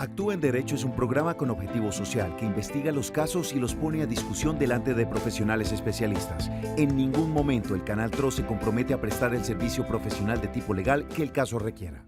Actúa en Derecho es un programa con objetivo social que investiga los casos y los pone a discusión delante de profesionales especialistas. En ningún momento el Canal TRO se compromete a prestar el servicio profesional de tipo legal que el caso requiera.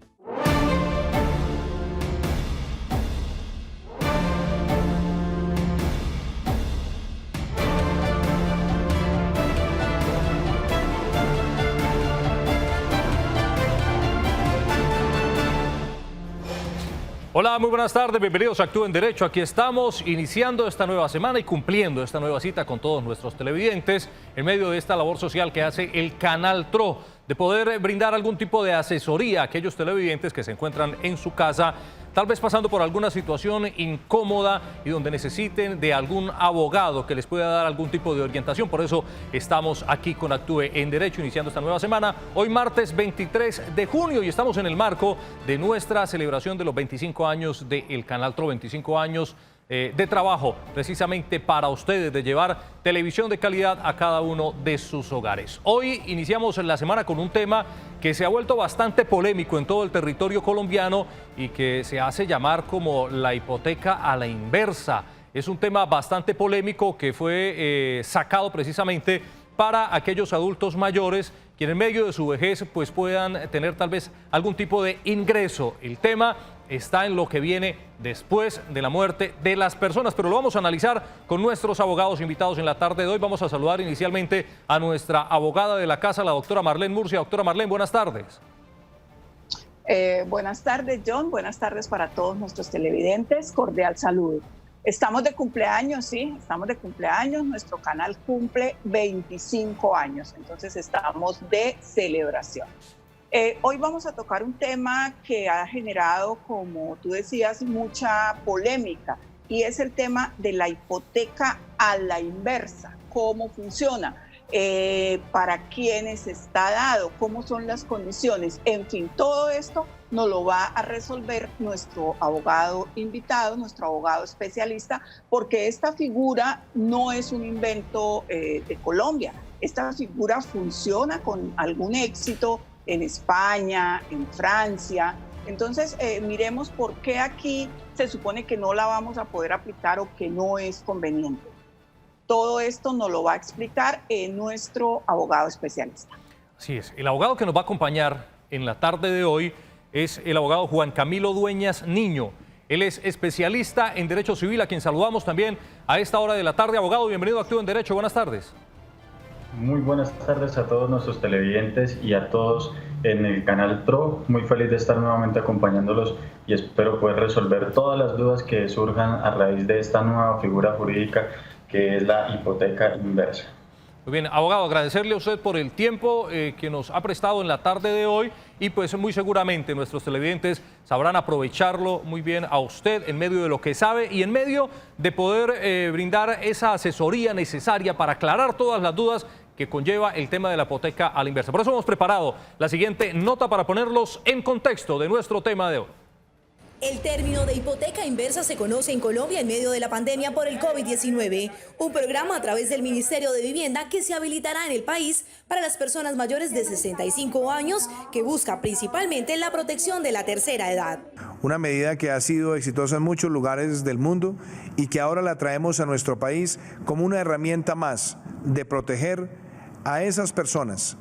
Hola, muy buenas tardes, bienvenidos a Actúa en Derecho. Aquí estamos iniciando esta nueva semana y cumpliendo esta nueva cita con todos nuestros televidentes en medio de esta labor social que hace el Canal TRO, de poder brindar algún tipo de asesoría a aquellos televidentes que se encuentran en su casa, tal vez pasando por alguna situación incómoda y donde necesiten de algún abogado que les pueda dar algún tipo de orientación. Por eso estamos aquí con Actúe en Derecho, iniciando esta nueva semana, hoy martes 23 de junio, y estamos en el marco de nuestra celebración de los 25 años del Canal TRO, 25 años de trabajo precisamente para ustedes, de llevar televisión de calidad a cada uno de sus hogares. Hoy iniciamos la semana con un tema que se ha vuelto bastante polémico en todo el territorio colombiano y que se hace llamar como la hipoteca a la inversa. Es un tema bastante polémico que fue sacado precisamente para aquellos adultos mayores que en medio de su vejez pues puedan tener tal vez algún tipo de ingreso. El tema está en lo que viene después de la muerte de las personas, pero lo vamos a analizar con nuestros abogados invitados en la tarde de hoy. Vamos a saludar inicialmente a nuestra abogada de la casa, la doctora Marlene Murcia. Doctora Marlene, buenas tardes. Buenas tardes, John. Buenas tardes para todos nuestros televidentes. Cordial saludo. Estamos de cumpleaños, sí, estamos de cumpleaños. Nuestro canal cumple 25 años, entonces estamos de celebración. Hoy vamos a tocar un tema que ha generado, como tú decías, mucha polémica, y es el tema de la hipoteca a la inversa. ¿Cómo funciona? ¿Para quiénes está dado? ¿Cómo son las condiciones? En fin, todo esto nos lo va a resolver nuestro abogado invitado, nuestro abogado especialista, porque esta figura no es un invento de Colombia. Esta figura funciona con algún éxito en España, en Francia. Entonces, miremos por qué aquí se supone que no la vamos a poder aplicar o que no es conveniente. Todo esto nos lo va a explicar nuestro abogado especialista. Así es. El abogado que nos va a acompañar en la tarde de hoy es el abogado Juan Camilo Dueñas Niño. Él es especialista en Derecho Civil, a quien saludamos también a esta hora de la tarde. Abogado, bienvenido a Actúa en Derecho. Buenas tardes. Muy buenas tardes a todos nuestros televidentes y a todos en el canal TRO. Muy feliz de estar nuevamente acompañándolos y espero poder resolver todas las dudas que surjan a raíz de esta nueva figura jurídica que es la hipoteca inversa. Muy bien, abogado, agradecerle a usted por el tiempo que nos ha prestado en la tarde de hoy, y pues muy seguramente nuestros televidentes sabrán aprovecharlo muy bien a usted en medio de lo que sabe y en medio de poder brindar esa asesoría necesaria para aclarar todas las dudas que conlleva el tema de la hipoteca a la inversa. Por eso hemos preparado la siguiente nota para ponerlos en contexto de nuestro tema de hoy. El término de hipoteca inversa se conoce en Colombia en medio de la pandemia por el COVID-19, un programa a través del Ministerio de Vivienda que se habilitará en el país para las personas mayores de 65 años, que busca principalmente la protección de la tercera edad. Una medida que ha sido exitosa en muchos lugares del mundo y que ahora la traemos a nuestro país como una herramienta más de proteger a esas personas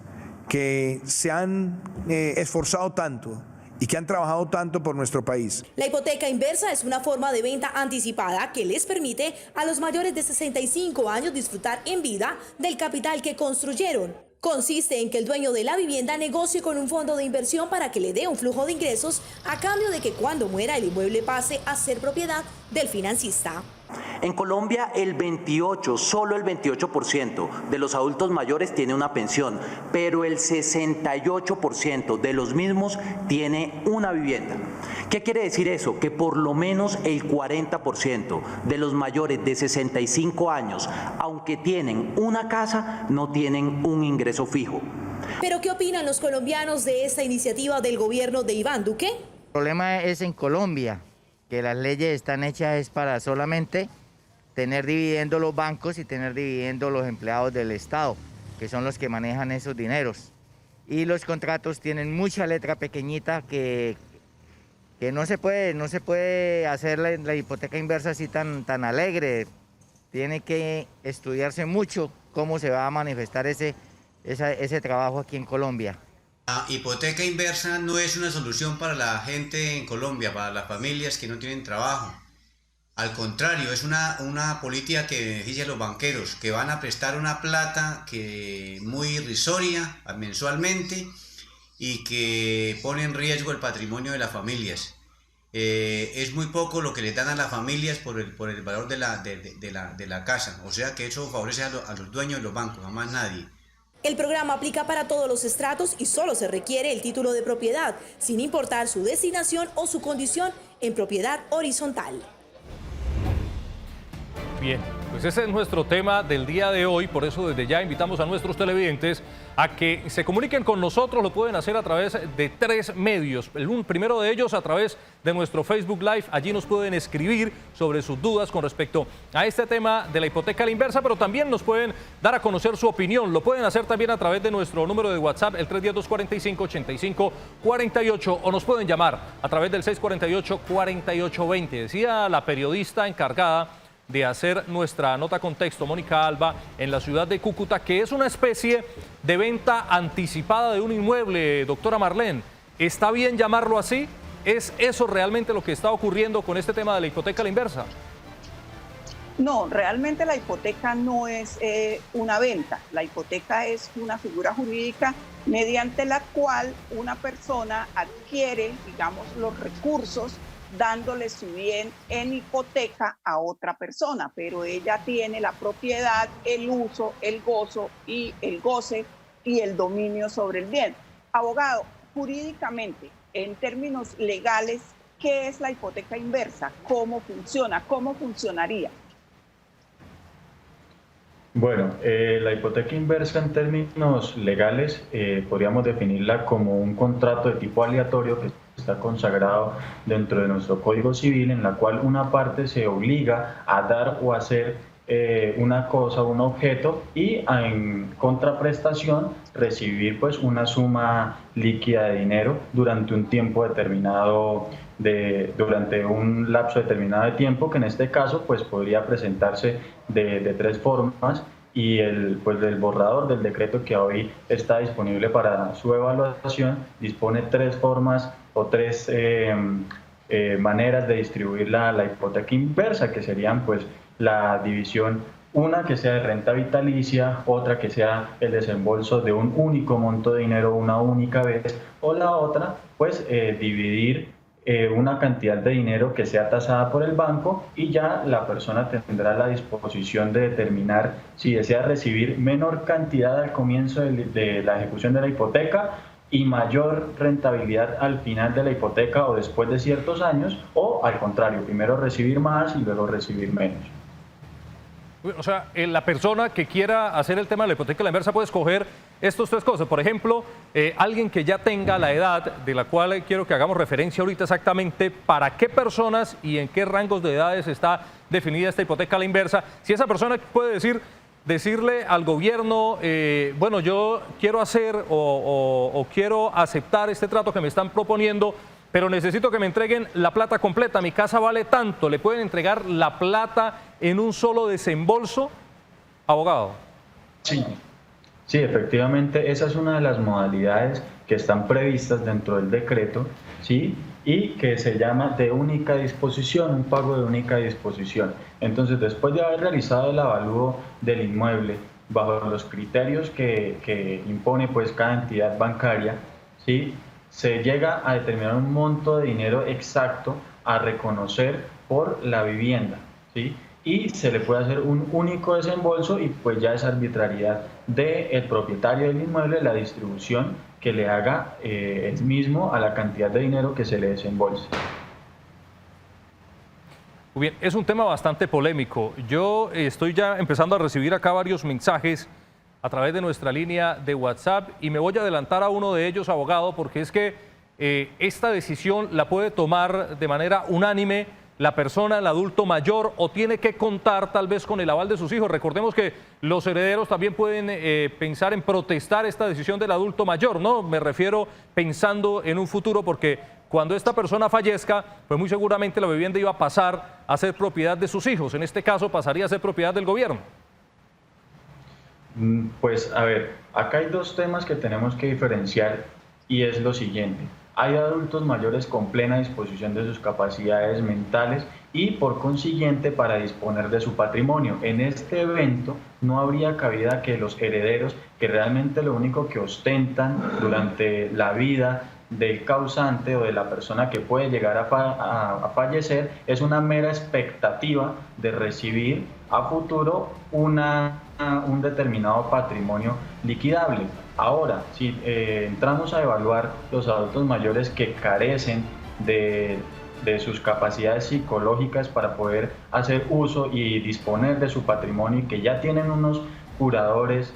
que se han esforzado tanto y que han trabajado tanto por nuestro país. La hipoteca inversa es una forma de venta anticipada que les permite a los mayores de 65 años disfrutar en vida del capital que construyeron. Consiste en que el dueño de la vivienda negocie con un fondo de inversión para que le dé un flujo de ingresos a cambio de que cuando muera el inmueble pase a ser propiedad del financista. En Colombia solo el 28% de los adultos mayores tiene una pensión, pero el 68% de los mismos tiene una vivienda. ¿Qué quiere decir eso? Que por lo menos el 40% de los mayores de 65 años, aunque tienen una casa, no tienen un ingreso fijo. ¿Pero qué opinan los colombianos de esta iniciativa del gobierno de Iván Duque? El problema es en Colombia, que las leyes están hechas para solamente tener dividendo los bancos y tener dividendo los empleados del Estado, que son los que manejan esos dineros. Y los contratos tienen mucha letra pequeñita que que no se puede hacer la hipoteca inversa así tan alegre. Tiene que estudiarse mucho cómo se va a manifestar ese trabajo aquí en Colombia. La hipoteca inversa no es una solución para la gente en Colombia, para las familias que no tienen trabajo. Al contrario, es una política que beneficia a los banqueros, que van a prestar una plata muy irrisoria mensualmente y que pone en riesgo el patrimonio de las familias. Es muy poco lo que le dan a las familias por el valor de la casa, o sea que eso favorece a los dueños de los bancos, a más nadie. El programa aplica para todos los estratos y solo se requiere el título de propiedad, sin importar su destinación o su condición en propiedad horizontal. Bien, pues ese es nuestro tema del día de hoy, por eso desde ya invitamos a nuestros televidentes a que se comuniquen con nosotros. Lo pueden hacer a través de 3 medios. El primero de ellos a través de nuestro Facebook Live. Allí nos pueden escribir sobre sus dudas con respecto a este tema de la hipoteca a la inversa, pero también nos pueden dar a conocer su opinión. Lo pueden hacer también a través de nuestro número de WhatsApp, el 310-245-8548, o nos pueden llamar a través del 648-4820. Decía la periodista encargada de hacer nuestra nota con texto, Mónica Alba, en la ciudad de Cúcuta, que es una especie de venta anticipada de un inmueble, doctora Marlene. ¿Está bien llamarlo así? ¿Es eso realmente lo que está ocurriendo con este tema de la hipoteca a la inversa? No, realmente la hipoteca no es una venta. La hipoteca es una figura jurídica mediante la cual una persona adquiere, digamos, los recursos dándole su bien en hipoteca a otra persona, pero ella tiene la propiedad, el uso, el gozo y el goce y el dominio sobre el bien. Abogado, jurídicamente, en términos legales, ¿qué es la hipoteca inversa? ¿Cómo funciona? ¿Cómo funcionaría? Bueno, la hipoteca inversa en términos legales podríamos definirla como un contrato de tipo aleatorio que está consagrado dentro de nuestro Código Civil, en la cual una parte se obliga a dar o hacer una cosa, un objeto, y en contraprestación recibir pues una suma líquida de dinero durante un tiempo determinado, durante un lapso determinado de tiempo, que en este caso pues podría presentarse de 3 formas, y el borrador del decreto que hoy está disponible para su evaluación dispone 3 formas o 3 maneras de distribuir la hipoteca inversa, que serían pues la división, una que sea de renta vitalicia, otra que sea el desembolso de un único monto de dinero una única vez, o la otra pues dividir una cantidad de dinero que sea tasada por el banco, y ya la persona tendrá la disposición de determinar si desea recibir menor cantidad al comienzo de la ejecución de la hipoteca y mayor rentabilidad al final de la hipoteca o después de ciertos años, o al contrario, primero recibir más y luego recibir menos. O sea, la persona que quiera hacer el tema de la hipoteca a la inversa puede escoger estas 3 cosas. Por ejemplo, alguien que ya tenga la edad, de la cual quiero que hagamos referencia ahorita exactamente para qué personas y en qué rangos de edades está definida esta hipoteca a la inversa. Si esa persona puede decirle al gobierno, bueno, yo quiero hacer o quiero aceptar este trato que me están proponiendo, pero necesito que me entreguen la plata completa, mi casa vale tanto, ¿le pueden entregar la plata en un solo desembolso, abogado? Sí, efectivamente, esa es una de las modalidades que están previstas dentro del decreto, ¿sí? Y que se llama de única disposición, un pago de única disposición. Entonces, después de haber realizado el avalúo del inmueble bajo los criterios que impone pues cada entidad bancaria, ¿sí?, se llega a determinar un monto de dinero exacto a reconocer por la vivienda, ¿sí? Y se le puede hacer un único desembolso, y pues ya es arbitrariedad del propietario del inmueble la distribución que le haga él mismo a la cantidad de dinero que se le desembolse. Muy bien, es un tema bastante polémico. Yo estoy ya empezando a recibir acá varios mensajes a través de nuestra línea de WhatsApp, y me voy a adelantar a uno de ellos, abogado, porque es que esta decisión la puede tomar de manera unánime la persona, el adulto mayor, o tiene que contar tal vez con el aval de sus hijos. Recordemos que los herederos también pueden pensar en protestar esta decisión del adulto mayor, ¿no? Me refiero pensando en un futuro, porque cuando esta persona fallezca, pues muy seguramente la vivienda iba a pasar a ser propiedad de sus hijos. En este caso pasaría a ser propiedad del gobierno. Pues a ver, acá hay dos temas que tenemos que diferenciar y es lo siguiente. Hay adultos mayores con plena disposición de sus capacidades mentales y por consiguiente para disponer de su patrimonio. En este evento no habría cabida que los herederos, que realmente lo único que ostentan durante la vida del causante o de la persona que puede llegar a fallecer, es una mera expectativa de recibir a futuro un determinado patrimonio liquidable. Ahora, si entramos a evaluar los adultos mayores que carecen de sus capacidades psicológicas para poder hacer uso y disponer de su patrimonio y que ya tienen unos curadores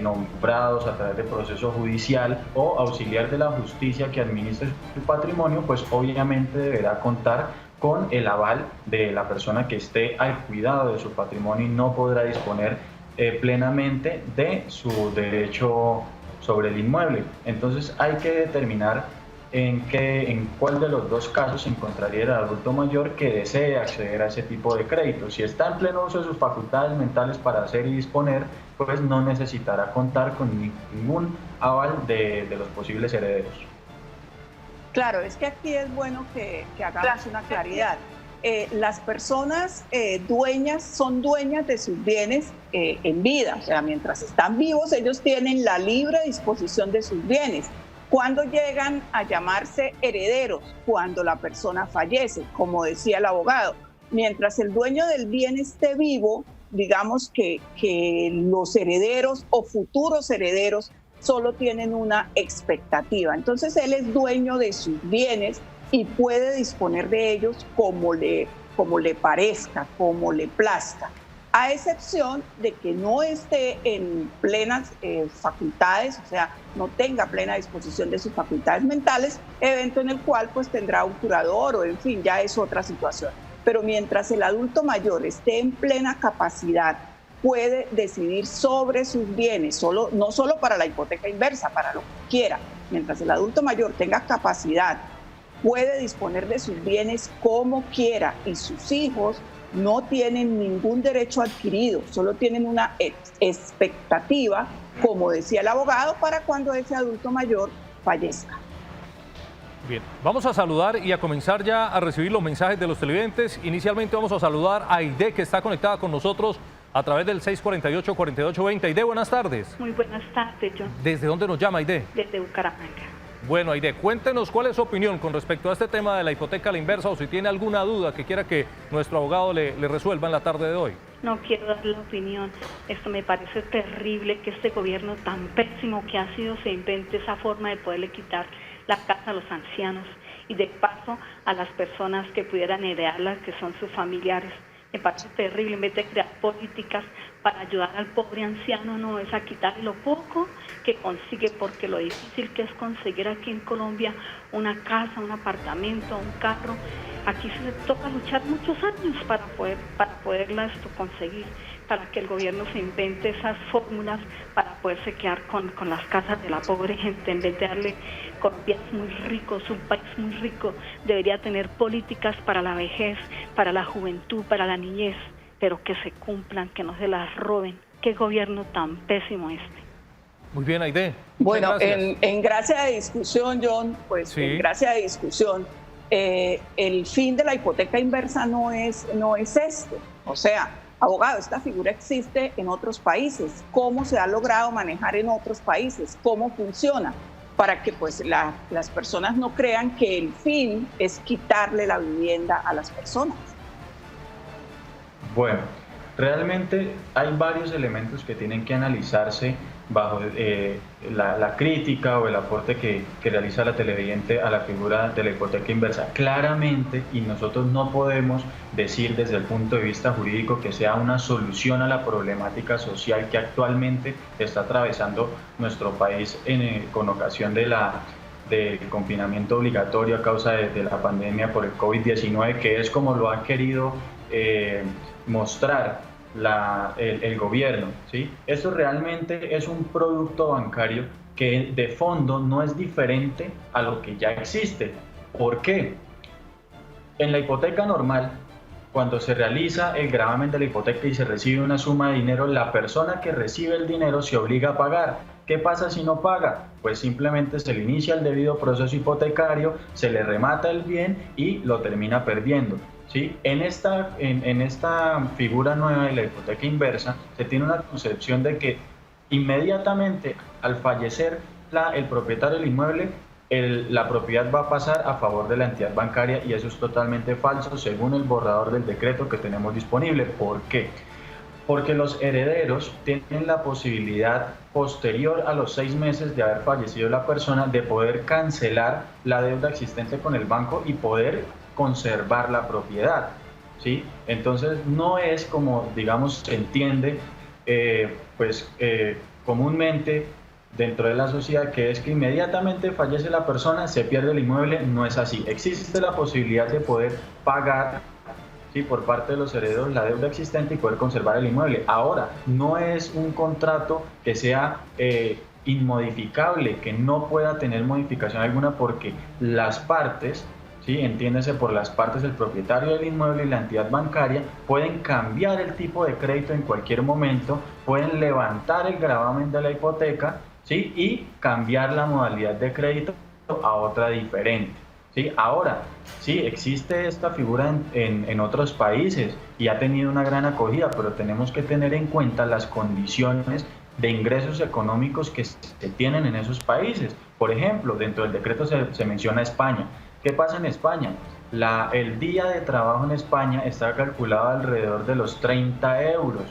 nombrados a través de proceso judicial o auxiliar de la justicia que administre su patrimonio, pues obviamente deberá contar con el aval de la persona que esté al cuidado de su patrimonio y no podrá disponer plenamente de su derecho sobre el inmueble. Entonces hay que determinar en cuál de los dos casos se encontraría el adulto mayor que desee acceder a ese tipo de crédito. Si está en pleno uso de sus facultades mentales para hacer y disponer, pues no necesitará contar con ningún aval de los posibles herederos. Claro, es que aquí es bueno que hagamos una claridad. Las personas dueñas son dueñas de sus bienes en vida, o sea, mientras están vivos ellos tienen la libre disposición de sus bienes. ¿Cuándo llegan a llamarse herederos? Cuando la persona fallece, como decía el abogado. Mientras el dueño del bien esté vivo, digamos que los herederos o futuros herederos solo tienen una expectativa. Entonces él es dueño de sus bienes y puede disponer de ellos como le parezca, como le plazca, a excepción de que no esté en plenas facultades, o sea, no tenga plena disposición de sus facultades mentales, evento en el cual pues tendrá un curador o en fin, ya es otra situación. Pero mientras el adulto mayor esté en plena capacidad, puede decidir sobre sus bienes, no solo para la hipoteca inversa, para lo que quiera. Mientras el adulto mayor tenga capacidad, puede disponer de sus bienes como quiera y sus hijos no tienen ningún derecho adquirido, solo tienen una expectativa, como decía el abogado, para cuando ese adulto mayor fallezca. Bien, vamos a saludar y a comenzar ya a recibir los mensajes de los televidentes. Inicialmente vamos a saludar a Aide, que está conectada con nosotros a través del 648-4820. Aide, buenas tardes. Muy buenas tardes, John. ¿Desde dónde nos llama, Aide? Desde Bucaramanga. Bueno, Aide, cuéntenos cuál es su opinión con respecto a este tema de la hipoteca a la inversa o si tiene alguna duda que quiera que nuestro abogado le resuelva en la tarde de hoy. No quiero dar la opinión. Esto me parece terrible que este gobierno tan pésimo que ha sido se invente esa forma de poderle quitar la casa a los ancianos y de paso a las personas que pudieran heredarla, que son sus familiares. Me parece terrible, en vez de crear políticas para ayudar al pobre anciano, no, es a quitarle lo poco que consigue, porque lo difícil que es conseguir aquí en Colombia una casa, un apartamento, un carro, aquí se toca luchar muchos años para poderla conseguir, para que el gobierno se invente esas fórmulas para poderse quedar con las casas de la pobre gente, en vez de darle. Colombia es muy rico, es un país muy rico, debería tener políticas para la vejez, para la juventud, para la niñez, pero que se cumplan, que no se las roben. ¿Qué gobierno tan pésimo este? Muy bien, Aide. Bueno, en gracia de discusión, John, pues sí. En gracia de discusión, el fin de la hipoteca inversa no es este. O sea, abogado, esta figura existe en otros países. ¿Cómo se ha logrado manejar en otros países? ¿Cómo funciona? Para que pues las personas no crean que el fin es quitarle la vivienda a las personas. Bueno, realmente hay varios elementos que tienen que analizarse bajo la crítica o el aporte que realiza la televidente a la figura de la hipoteca inversa. Claramente, y nosotros no podemos decir desde el punto de vista jurídico que sea una solución a la problemática social que actualmente está atravesando nuestro país con ocasión del confinamiento obligatorio a causa de la pandemia por el COVID-19, que es como lo ha querido mostrar el gobierno, ¿sí? Esto realmente es un producto bancario que de fondo no es diferente a lo que ya existe. ¿Por qué? En la hipoteca normal, cuando se realiza el gravamen de la hipoteca y se recibe una suma de dinero, la persona que recibe el dinero se obliga a pagar. ¿Qué pasa si no paga? Pues simplemente se le inicia el debido proceso hipotecario, se le remata el bien y lo termina perdiendo, ¿sí? En esta figura nueva de la hipoteca inversa, se tiene una concepción de que inmediatamente al fallecer el propietario del inmueble, la propiedad va a pasar a favor de la entidad bancaria, y eso es totalmente falso según el borrador del decreto que tenemos disponible. ¿Por qué? Porque los herederos tienen la posibilidad, posterior a los 6 meses de haber fallecido la persona, de poder cancelar la deuda existente con el banco y poder conservar la propiedad, ¿sí? Entonces no es como, digamos, se entiende comúnmente dentro de la sociedad, que es que inmediatamente fallece la persona, se pierde el inmueble. No es así. Existe la posibilidad de poder pagar, ¿sí?, por parte de los herederos la deuda existente y poder conservar el inmueble. Ahora, no es un contrato que sea inmodificable, que no pueda tener modificación alguna, porque las partes, ¿sí?, entiéndese por las partes, el propietario del inmueble y la entidad bancaria, pueden cambiar el tipo de crédito en cualquier momento, pueden levantar el gravamen de la hipoteca, ¿sí?, y cambiar la modalidad de crédito a otra diferente, ¿sí? Ahora, sí, existe esta figura en otros países y ha tenido una gran acogida, pero tenemos que tener en cuenta las condiciones de ingresos económicos que se tienen en esos países. Por ejemplo, dentro del decreto se menciona España. ¿Qué pasa en España? El día de trabajo en España está calculado alrededor de los 30 euros,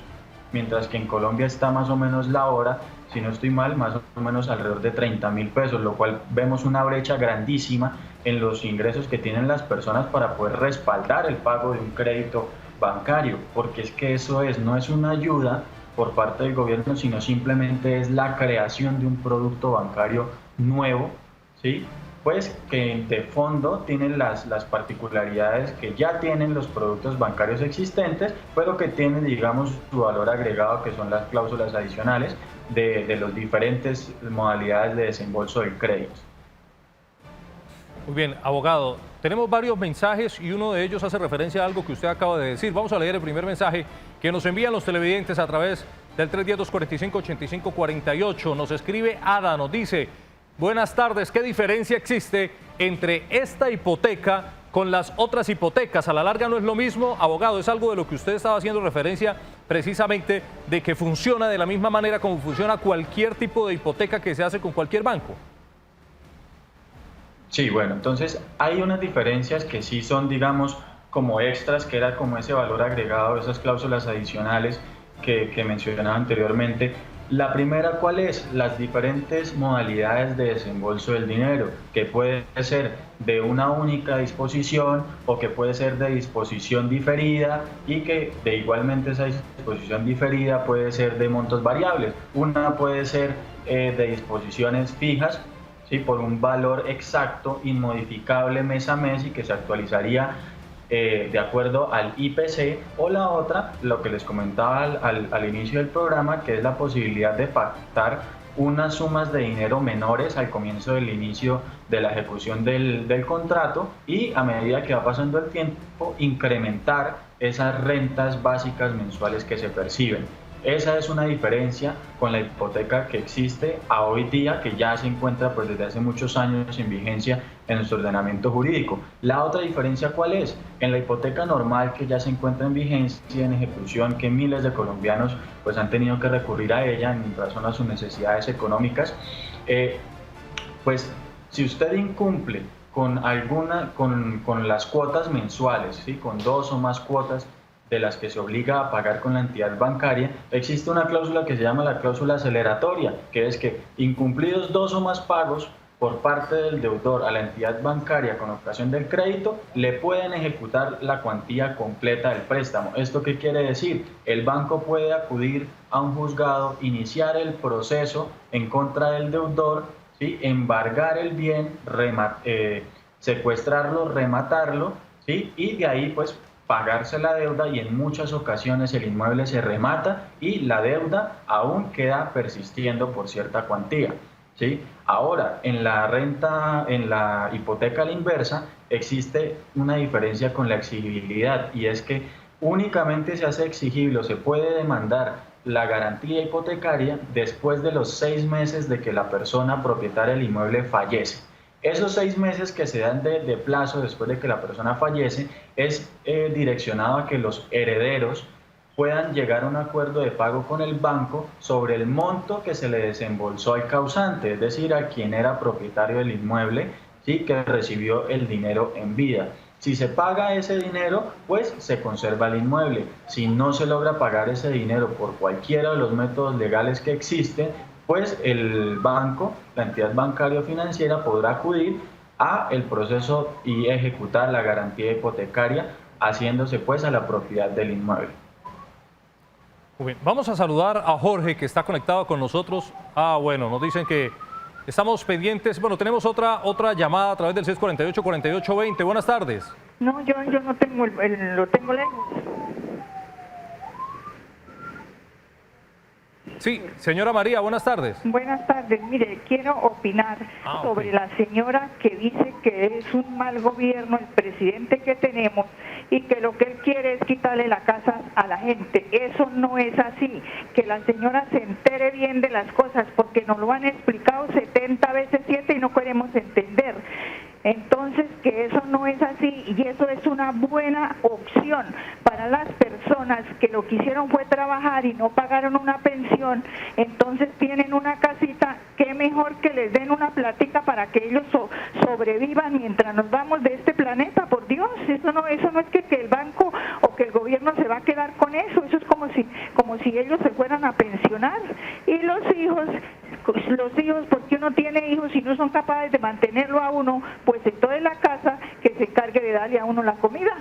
mientras que en Colombia está más o menos la hora, si no estoy mal, más o menos alrededor de 30.000 pesos, lo cual vemos una brecha grandísima en los ingresos que tienen las personas para poder respaldar el pago de un crédito bancario, porque es que eso no es una ayuda por parte del gobierno, sino simplemente es la creación de un producto bancario nuevo, ¿sí?, pues que de fondo tienen las particularidades que ya tienen los productos bancarios existentes, pero que tienen, digamos, su valor agregado, que son las cláusulas adicionales de las diferentes modalidades de desembolso del crédito. Muy bien, abogado, tenemos varios mensajes y uno de ellos hace referencia a algo que usted acaba de decir. Vamos a leer el primer mensaje que nos envían los televidentes a través del 310-245-8548. Nos escribe Ada, nos dice: buenas tardes, ¿qué diferencia existe entre esta hipoteca con las otras hipotecas? A la larga no es lo mismo, abogado. Es algo de lo que usted estaba haciendo referencia, precisamente, de que funciona de la misma manera como funciona cualquier tipo de hipoteca que se hace con cualquier banco. Sí, bueno, entonces hay unas diferencias que sí son, digamos, como extras, que era como ese valor agregado, esas cláusulas adicionales que mencionaba anteriormente. La primera, ¿cuál es? Las diferentes modalidades de desembolso del dinero, que puede ser de una única disposición o que puede ser de disposición diferida, y que de igualmente esa disposición diferida puede ser de montos variables. Una puede ser de disposiciones fijas, ¿sí?, por un valor exacto, inmodificable mes a mes y que se actualizaría de acuerdo al IPC, o la otra, lo que les comentaba al inicio del programa, que es la posibilidad de pactar unas sumas de dinero menores al comienzo del inicio de la ejecución del contrato, y a medida que va pasando el tiempo incrementar esas rentas básicas mensuales que se perciben. Esa es una diferencia con la hipoteca que existe a hoy día, que ya se encuentra pues desde hace muchos años en vigencia en nuestro ordenamiento jurídico. La otra diferencia, ¿cuál es? En la hipoteca normal, que ya se encuentra en vigencia, en ejecución, que miles de colombianos pues han tenido que recurrir a ella en razón a sus necesidades económicas, pues si usted incumple con las cuotas mensuales, ¿sí?, con 2 o más cuotas de las que se obliga a pagar con la entidad bancaria, existe una cláusula que se llama la cláusula aceleratoria, que es que incumplidos 2 o más pagos por parte del deudor a la entidad bancaria con ocasión del crédito, le pueden ejecutar la cuantía completa del préstamo. ¿Esto qué quiere decir? El banco puede acudir a un juzgado, iniciar el proceso en contra del deudor, ¿sí?, embargar el bien, secuestrarlo, rematarlo, ¿sí?, y de ahí pues pagarse la deuda, y en muchas ocasiones el inmueble se remata y la deuda aún queda persistiendo por cierta cuantía, ¿sí? Ahora, en la hipoteca a la inversa, existe una diferencia con la exigibilidad, y es que únicamente se hace exigible o se puede demandar la garantía hipotecaria después de los 6 meses de que la persona propietaria del inmueble fallece. Esos 6 meses que se dan de plazo después de que la persona fallece es direccionado a que los herederos puedan llegar a un acuerdo de pago con el banco sobre el monto que se le desembolsó al causante, es decir, a quien era propietario del inmueble, ¿sí?, que recibió el dinero en vida. Si se paga ese dinero, pues se conserva el inmueble. Si no se logra pagar ese dinero por cualquiera de los métodos legales que existen, pues el banco, la entidad bancaria o financiera, podrá acudir a el proceso y ejecutar la garantía hipotecaria, haciéndose pues a la propiedad del inmueble. Muy bien. Vamos a saludar a Jorge, que está conectado con nosotros. Bueno, nos dicen que estamos pendientes. Bueno, tenemos otra llamada a través del 648-4820. Buenas tardes. No, yo no tengo lo tengo lejos. Sí, señora María, buenas tardes. Buenas tardes. Mire, quiero opinar sobre la señora que dice que es un mal gobierno el presidente que tenemos y que lo que él quiere es quitarle la casa a la gente. Eso no es así. Que la señora se entere bien de las cosas, porque nos lo han explicado 70 veces 7 y no queremos entender. Entonces, que eso no es así, y eso es una buena opción para las personas que lo que hicieron fue trabajar y no pagaron una pensión. Entonces tienen una casita, qué mejor que les den una plática para que ellos sobrevivan mientras nos vamos de este planeta. Por Dios, eso no es que el banco o que el gobierno se va a quedar con eso. Eso es como si ellos se fueran a pensionar. Y los hijos, porque uno tiene hijos y no son capaces de mantenerlo a uno, pues entonces la casa que se encargue de darle a uno la comida.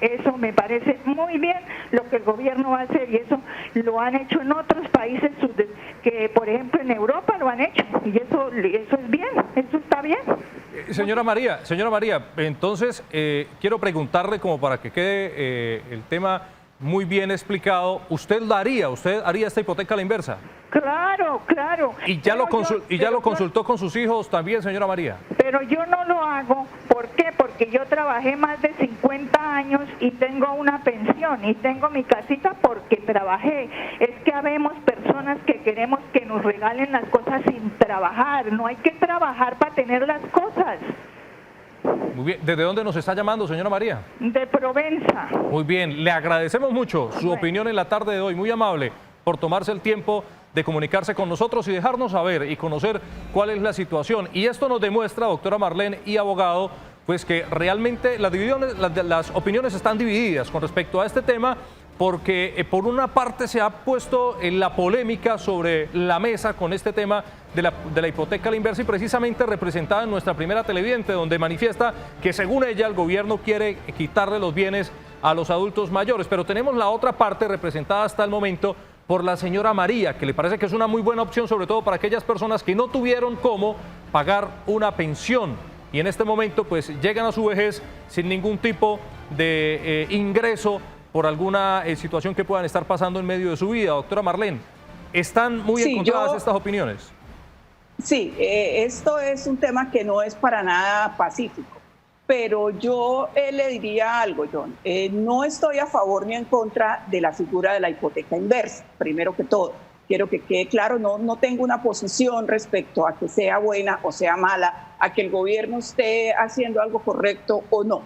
Eso me parece muy bien lo que el gobierno va a hacer, y eso lo han hecho en otros países que, por ejemplo, en Europa lo han hecho, y eso es bien, eso está bien. Señora María, entonces quiero preguntarle, como para que quede el tema muy bien explicado, ¿usted haría esta hipoteca a la inversa? Claro. ¿Y ya lo consultó con sus hijos también, señora María? Pero yo no lo hago. ¿Por qué? Porque yo trabajé más de 50 años y tengo una pensión y tengo mi casita porque trabajé. Es que habemos personas que queremos que nos regalen las cosas sin trabajar. No hay que trabajar para tener las cosas. Muy bien. ¿Desde dónde nos está llamando, señora María? De Provenza. Muy bien. Le agradecemos mucho su opinión en la tarde de hoy. Muy amable por tomarse el tiempo de comunicarse con nosotros y dejarnos saber y conocer cuál es la situación. Y esto nos demuestra, doctora Marlene y abogado, pues que realmente las opiniones están divididas con respecto a este tema, porque por una parte se ha puesto en la polémica sobre la mesa con este tema de la hipoteca a la inversa, y precisamente representada en nuestra primera televidente, donde manifiesta que según ella el gobierno quiere quitarle los bienes a los adultos mayores. Pero tenemos la otra parte representada hasta el momento por la señora María, que le parece que es una muy buena opción, sobre todo para aquellas personas que no tuvieron cómo pagar una pensión y en este momento pues llegan a su vejez sin ningún tipo de ingreso por alguna situación que puedan estar pasando en medio de su vida. Doctora Marlene, ¿están muy encontradas estas opiniones? Sí, esto es un tema que no es para nada pacífico. Pero yo le diría algo, John. No estoy a favor ni en contra de la figura de la hipoteca inversa, primero que todo. Quiero que quede claro, no tengo una posición respecto a que sea buena o sea mala, a que el gobierno esté haciendo algo correcto o no.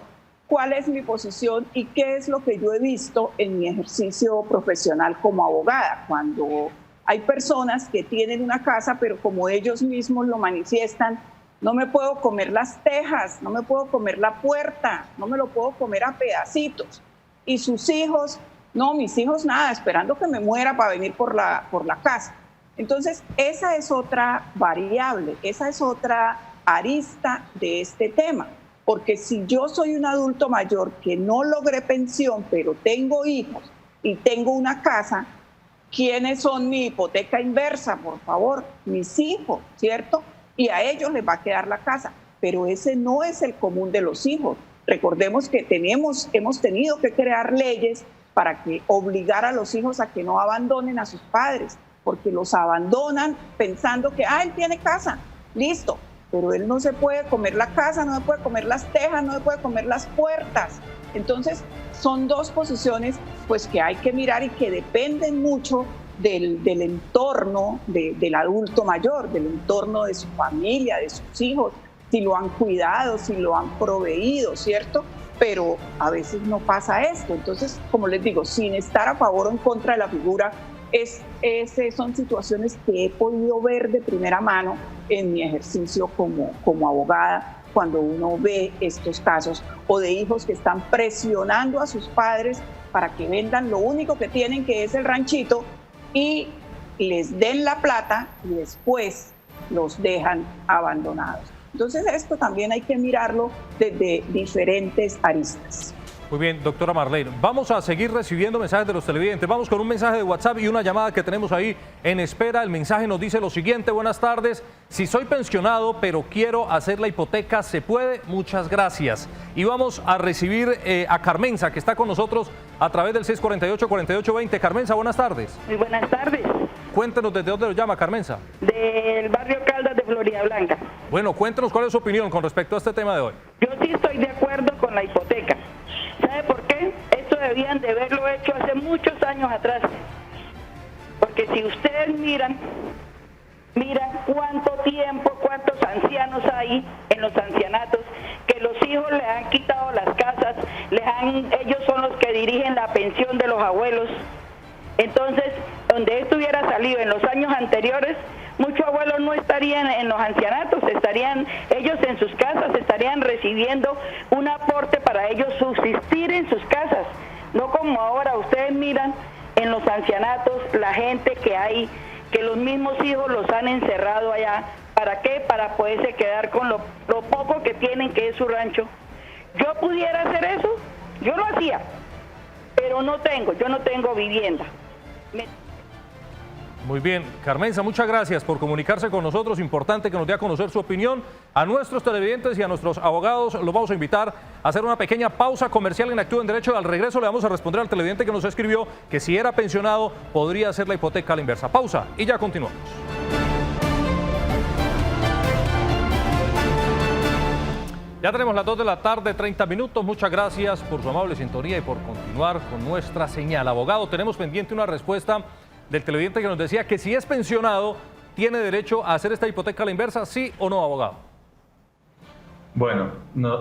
¿Cuál es mi posición y qué es lo que yo he visto en mi ejercicio profesional como abogada? Cuando hay personas que tienen una casa, pero como ellos mismos lo manifiestan, no me puedo comer las tejas, no me puedo comer la puerta, no me lo puedo comer a pedacitos. Y sus hijos, no, mis hijos nada, esperando que me muera para venir por la casa. Entonces, esa es otra variable, esa es otra arista de este tema. Porque si yo soy un adulto mayor que no logré pensión, pero tengo hijos y tengo una casa, ¿quiénes son mi hipoteca inversa? Por favor, mis hijos, ¿cierto? Y a ellos les va a quedar la casa, pero ese no es el común de los hijos. Recordemos que hemos tenido que crear leyes para que obligar a los hijos a que no abandonen a sus padres, porque los abandonan pensando que, él tiene casa, listo, pero él no se puede comer la casa, no se puede comer las tejas, no se puede comer las puertas. Entonces, son dos posiciones pues que hay que mirar y que dependen mucho del entorno del adulto mayor, del entorno de su familia, de sus hijos, si lo han cuidado, si lo han proveído, ¿cierto? Pero a veces no pasa esto. Entonces, como les digo, sin estar a favor o en contra de la figura, son situaciones que he podido ver de primera mano en mi ejercicio como abogada, cuando uno ve estos casos, o de hijos que están presionando a sus padres para que vendan lo único que tienen, que es el ranchito, y les den la plata y después los dejan abandonados. Entonces esto también hay que mirarlo desde diferentes aristas. Muy bien, doctora Marlene, vamos a seguir recibiendo mensajes de los televidentes. Vamos con un mensaje de WhatsApp y una llamada que tenemos ahí en espera. El mensaje nos dice lo siguiente: buenas tardes, si soy pensionado pero quiero hacer la hipoteca, ¿se puede? Muchas gracias. Y vamos a recibir a Carmenza, que está con nosotros a través del 648-4820. Carmenza, buenas tardes. Muy buenas tardes. Cuéntenos desde dónde lo llama, Carmenza. Del barrio Caldas de Florida Blanca. Bueno, cuéntenos cuál es su opinión con respecto a este tema de hoy. Yo sí estoy de acuerdo con la hipoteca. ¿Sabe por qué? Esto debían de haberlo hecho hace muchos años atrás. Porque si ustedes miran cuánto tiempo, cuántos ancianos hay en los ancianatos, que los hijos les han quitado las casas, ellos son los que dirigen la pensión de los abuelos. Entonces, donde esto hubiera salido en los años anteriores, muchos abuelos no estarían en los ancianatos, estarían ellos en sus casas, estarían recibiendo un aporte para ellos subsistir en sus casas. No como ahora, ustedes miran en los ancianatos la gente que hay, que los mismos hijos los han encerrado allá. ¿Para qué? Para poderse quedar con lo poco que tienen, que es su rancho. Yo pudiera hacer eso, yo lo hacía, pero yo no tengo vivienda. Muy bien, Carmenza, muchas gracias por comunicarse con nosotros. Importante que nos dé a conocer su opinión. A nuestros televidentes y a nuestros abogados los vamos a invitar a hacer una pequeña pausa comercial en Actúa en Derecho. Al regreso le vamos a responder al televidente que nos escribió que si era pensionado podría hacer la hipoteca a la inversa. Pausa y ya continuamos. Ya tenemos las 2 de la tarde, 30 minutos. Muchas gracias por su amable sintonía y por continuar con nuestra señal. Abogado, tenemos pendiente una respuesta del televidente que nos decía que si es pensionado, ¿tiene derecho a hacer esta hipoteca a la inversa? ¿Sí o no, abogado? Bueno,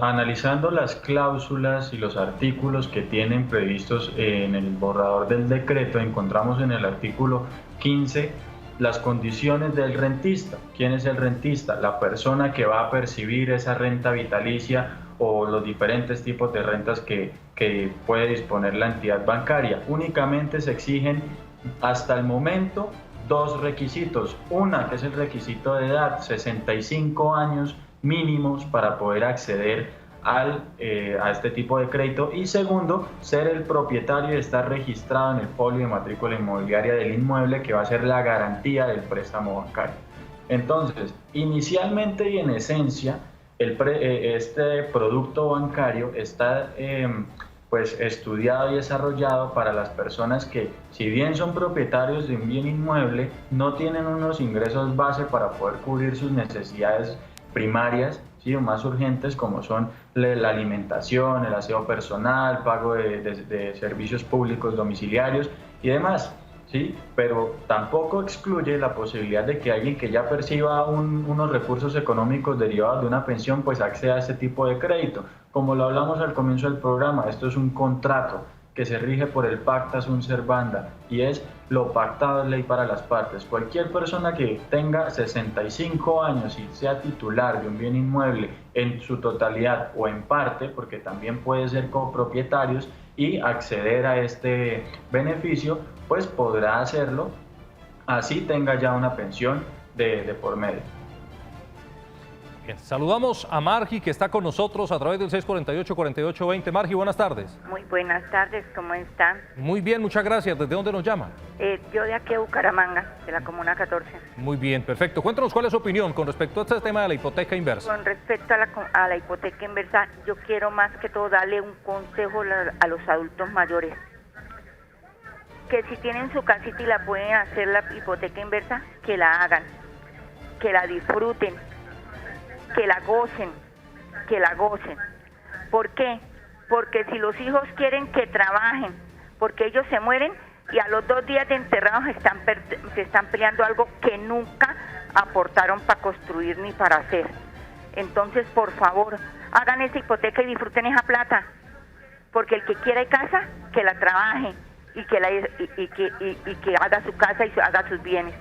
analizando las cláusulas y los artículos que tienen previstos en el borrador del decreto, encontramos en el artículo 15 las condiciones del rentista. ¿Quién es el rentista? La persona que va a percibir esa renta vitalicia o los diferentes tipos de rentas que puede disponer la entidad bancaria. Únicamente se exigen hasta el momento 2 requisitos. Una, que es el requisito de edad, 65 años mínimos para poder acceder a este tipo de crédito. Y segundo, ser el propietario y estar registrado en el folio de matrícula inmobiliaria del inmueble, que va a ser la garantía del préstamo bancario. Entonces, inicialmente y en esencia, este producto bancario está pues estudiado y desarrollado para las personas que, si bien son propietarios de un bien inmueble, no tienen unos ingresos base para poder cubrir sus necesidades primarias, ¿sí?, o más urgentes, como son la alimentación, el aseo personal, pago de servicios públicos domiciliarios y demás, ¿sí? Pero tampoco excluye la posibilidad de que alguien que ya perciba unos recursos económicos derivados de una pensión pues acceda a este tipo de crédito. Como lo hablamos al comienzo del programa, esto es un contrato que se rige por el pacta sunt servanda y es lo pactado es ley para las partes. Cualquier persona que tenga 65 años y sea titular de un bien inmueble en su totalidad o en parte, porque también puede ser copropietarios y acceder a este beneficio, pues podrá hacerlo, así tenga ya una pensión de por medio. Bien, saludamos a Margie, que está con nosotros a través del 648-4820. Margie, buenas tardes. Muy buenas tardes, ¿cómo están? Muy bien, muchas gracias. ¿Desde dónde nos llama? Yo de aquí a Bucaramanga, de la Comuna 14. Muy bien, perfecto. Cuéntanos cuál es su opinión con respecto a este tema de la hipoteca inversa. Con respecto a la hipoteca inversa, yo quiero más que todo darle un consejo a los adultos mayores. Que si tienen su casita y la pueden hacer la hipoteca inversa, que la hagan, que la disfruten. que la gocen, que la gocen. ¿Por qué? Porque si los hijos quieren que trabajen, porque ellos se mueren y a los 2 días de enterrados se están peleando algo que nunca aportaron para construir ni para hacer. Entonces, por favor, hagan esa hipoteca y disfruten esa plata, porque el que quiera casa, que la trabaje y que haga su casa y haga sus bienes.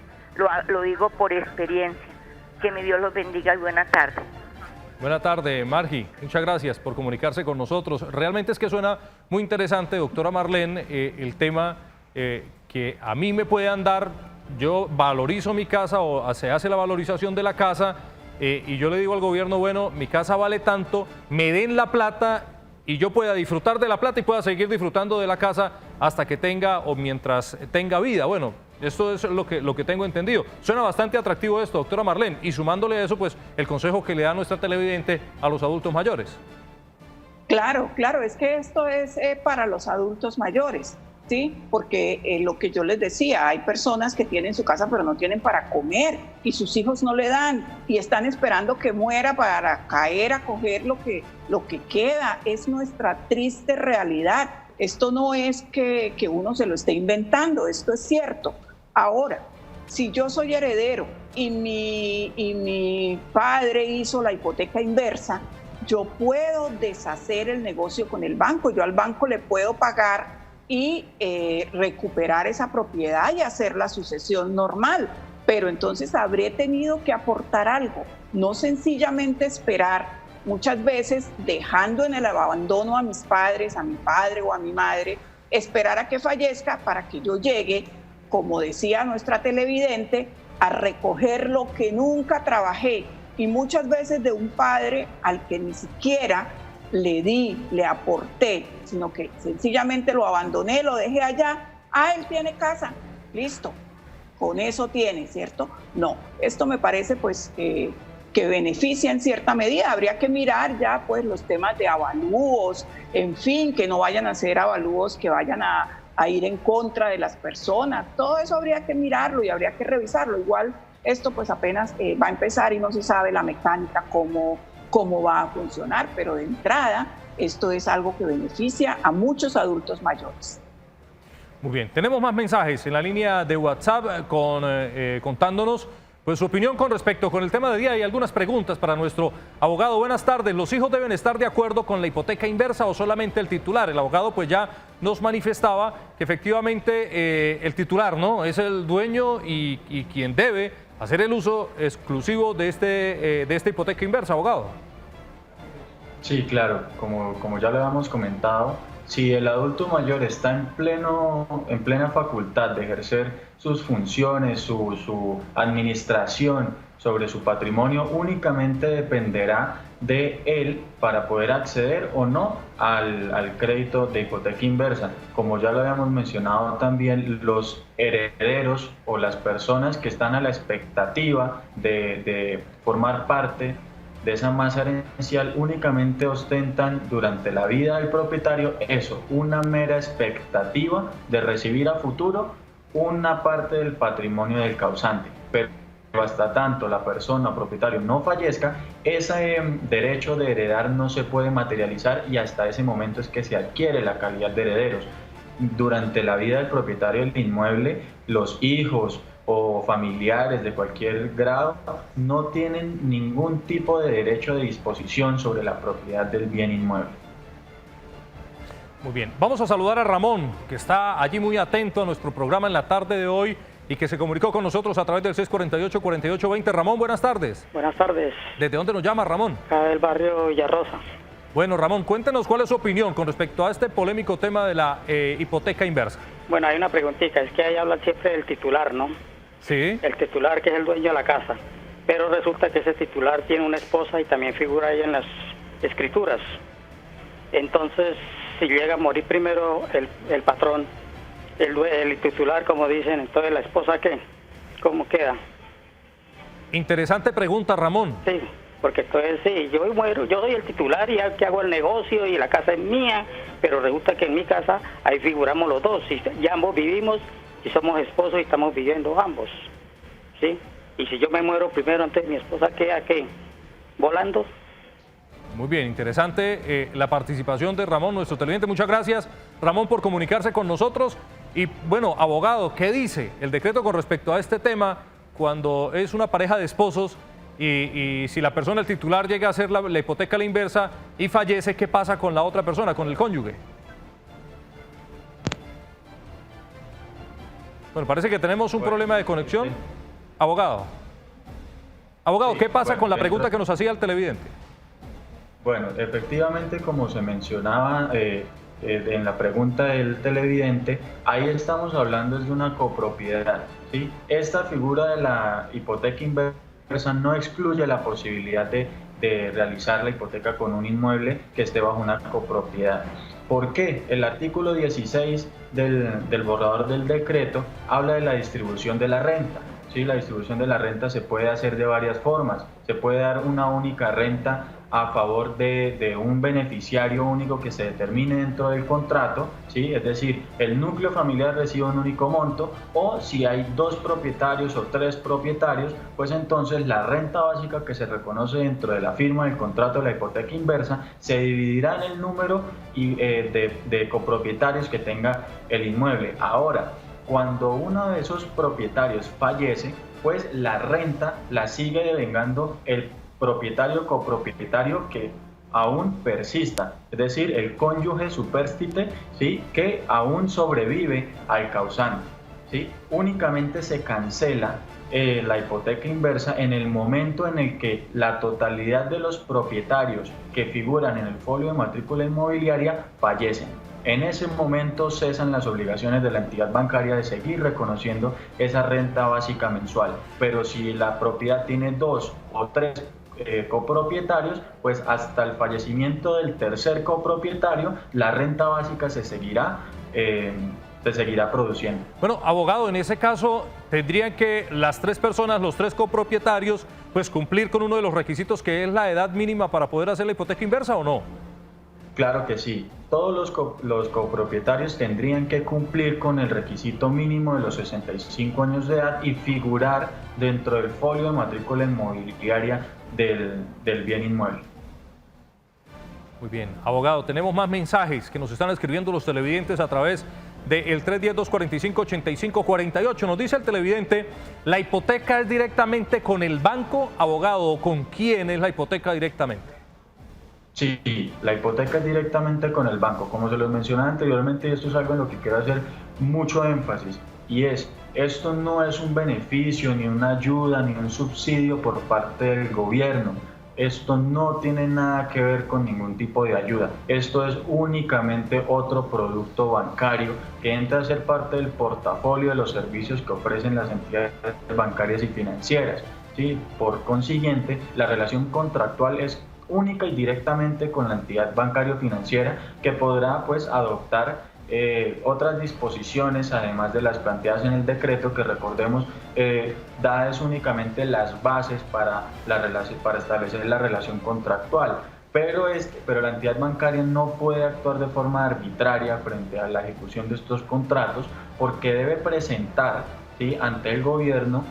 Lo digo por experiencia. Que mi Dios los bendiga y buena tarde. Buena tarde, Margie. Muchas gracias por comunicarse con nosotros. Realmente es que suena muy interesante, doctora Marlene, el tema que a mí me puedan dar. Yo valorizo mi casa o se hace la valorización de la casa y yo le digo al gobierno, bueno, mi casa vale tanto, me den la plata y yo pueda disfrutar de la plata y pueda seguir disfrutando de la casa hasta que tenga o mientras tenga vida. Bueno, esto es lo que tengo entendido. Suena bastante atractivo esto, doctora Marlene, y sumándole a eso, pues, el consejo que le da nuestra televidente a los adultos mayores. Claro, es que esto es para los adultos mayores, ¿sí? Porque lo que yo les decía, hay personas que tienen su casa pero no tienen para comer y sus hijos no le dan y están esperando que muera para caer a coger lo que queda. Es nuestra triste realidad. Esto no es que uno se lo esté inventando, esto es cierto. Ahora, si yo soy heredero y mi padre hizo la hipoteca inversa, yo puedo deshacer el negocio con el banco. Yo al banco le puedo pagar y recuperar esa propiedad y hacer la sucesión normal. Pero entonces habré tenido que aportar algo, no sencillamente esperar, muchas veces dejando en el abandono a mis padres, a mi padre o a mi madre, esperar a que fallezca para que yo llegue, como decía nuestra televidente, a recoger lo que nunca trabajé. Y muchas veces de un padre al que ni siquiera le di, le aporté, sino que sencillamente lo abandoné, lo dejé allá. Él tiene casa, listo, con eso tiene, ¿cierto? No, esto me parece pues que beneficia en cierta medida. Habría que mirar ya pues los temas de avalúos, en fin, que no vayan a ser avalúos que vayan a ir en contra de las personas. Todo eso habría que mirarlo y habría que revisarlo. Igual esto pues apenas va a empezar y no se sabe la mecánica, cómo va a funcionar, pero de entrada esto es algo que beneficia a muchos adultos mayores. Muy bien, tenemos más mensajes en la línea de WhatsApp contándonos pues su opinión con respecto con el tema de día y algunas preguntas para nuestro abogado. Buenas tardes, ¿los hijos deben estar de acuerdo con la hipoteca inversa o solamente el titular? El abogado pues ya nos manifestaba que efectivamente el titular, ¿no?, es el dueño y quien debe hacer el uso exclusivo de esta hipoteca inversa, abogado. Sí, claro, como ya lo habíamos comentado, si el adulto mayor está en plena facultad de ejercer sus funciones, su administración sobre su patrimonio, únicamente dependerá de él para poder acceder o no al crédito de hipoteca inversa. Como ya lo habíamos mencionado también, los herederos o las personas que están a la expectativa de formar parte de esa masa herencial únicamente ostentan durante la vida del propietario una mera expectativa de recibir a futuro una parte del patrimonio del causante. Pero hasta tanto la persona o propietario no fallezca, ese derecho de heredar no se puede materializar y hasta ese momento es que se adquiere la calidad de herederos. Durante la vida del propietario del inmueble, los hijos o familiares de cualquier grado no tienen ningún tipo de derecho de disposición sobre la propiedad del bien inmueble. Muy bien, vamos a saludar a Ramón, que está allí muy atento a nuestro programa en la tarde de hoy y que se comunicó con nosotros a través del 648-4820. Ramón, buenas tardes. Buenas tardes. ¿Desde dónde nos llama, Ramón? Acá del barrio Villarrosa. Bueno, Ramón, cuéntenos cuál es su opinión con respecto a este polémico tema de la hipoteca inversa. Bueno, hay una preguntita, es que ahí hablan siempre del titular, ¿no? Sí. El titular, que es el dueño de la casa, pero resulta que ese titular tiene una esposa y también figura ahí en las escrituras. Entonces, si llega a morir primero el patrón, el titular, como dicen, entonces la esposa, ¿qué? ¿Cómo queda? Interesante pregunta, Ramón. Sí, porque entonces sí, yo muero, yo soy el titular y que hago el negocio y la casa es mía, pero resulta que en mi casa ahí figuramos los dos, y ya ambos vivimos y somos esposos y estamos viviendo ambos, ¿sí? Y si yo me muero primero, entonces mi esposa queda, ¿qué? volando. Muy bien, interesante la participación de Ramón, nuestro televidente. Muchas gracias, Ramón, por comunicarse con nosotros. Y bueno, abogado, ¿qué dice el decreto con respecto a este tema cuando es una pareja de esposos y si la persona, el titular, llega a hacer la hipoteca a la inversa y fallece, ¿qué pasa con la otra persona, con el cónyuge? Bueno, parece que tenemos un problema de conexión. Abogado, ¿qué pasa con la pregunta que nos hacía el televidente? Bueno, efectivamente, como se mencionaba en la pregunta del televidente, ahí estamos hablando de una copropiedad, ¿sí? Esta figura de la hipoteca inversa no excluye la posibilidad de realizar la hipoteca con un inmueble que esté bajo una copropiedad. ¿Por qué? El artículo 16 del borrador del decreto habla de la distribución de la renta. ¿Sí? La distribución de la renta se puede hacer de varias formas. Se puede dar una única renta a favor de un beneficiario único que se determine dentro del contrato, ¿sí? Es decir, el núcleo familiar recibe un único monto, o si hay 2 propietarios o 3 propietarios, pues entonces la renta básica que se reconoce dentro de la firma del contrato de la hipoteca inversa se dividirá en el número de copropietarios que tenga el inmueble. Ahora, cuando uno de esos propietarios fallece, pues la renta la sigue devengando el propietario copropietario que aún persista, es decir, el cónyuge supérstite, ¿sí? Que aún sobrevive al causante, ¿sí? Únicamente se cancela la hipoteca inversa en el momento en el que la totalidad de los propietarios que figuran en el folio de matrícula inmobiliaria fallecen. En ese momento cesan las obligaciones de la entidad bancaria de seguir reconociendo esa renta básica mensual. Pero si la propiedad tiene 2 o 3 copropietarios, pues hasta el fallecimiento del tercer copropietario, la renta básica se seguirá produciendo. Bueno, abogado, en ese caso, ¿tendrían que las 3 personas, los 3 copropietarios, pues cumplir con uno de los requisitos que es la edad mínima para poder hacer la hipoteca inversa o no? Claro que sí. Todos los copropietarios tendrían que cumplir con el requisito mínimo de los 65 años de edad y figurar dentro del folio de matrícula inmobiliaria del bien inmueble. Muy bien. Abogado, tenemos más mensajes que nos están escribiendo los televidentes a través del 310-245-8548. Nos dice el televidente, ¿la hipoteca es directamente con el banco, abogado, o con quién es la hipoteca directamente? Sí, la hipoteca es directamente con el banco. Como se los mencionaba anteriormente, y esto es algo en lo que quiero hacer mucho énfasis, y esto no es un beneficio, ni una ayuda, ni un subsidio por parte del gobierno. Esto no tiene nada que ver con ningún tipo de ayuda. Esto es únicamente otro producto bancario que entra a ser parte del portafolio de los servicios que ofrecen las entidades bancarias y financieras, ¿sí? Por consiguiente, la relación contractual es única y directamente con la entidad bancaria o financiera, que podrá pues adoptar otras disposiciones además de las planteadas en el decreto, que recordemos dadas únicamente las bases para establecer la relación contractual, pero la entidad bancaria no puede actuar de forma arbitraria frente a la ejecución de estos contratos, porque debe presentar, ¿sí?, ante el gobierno,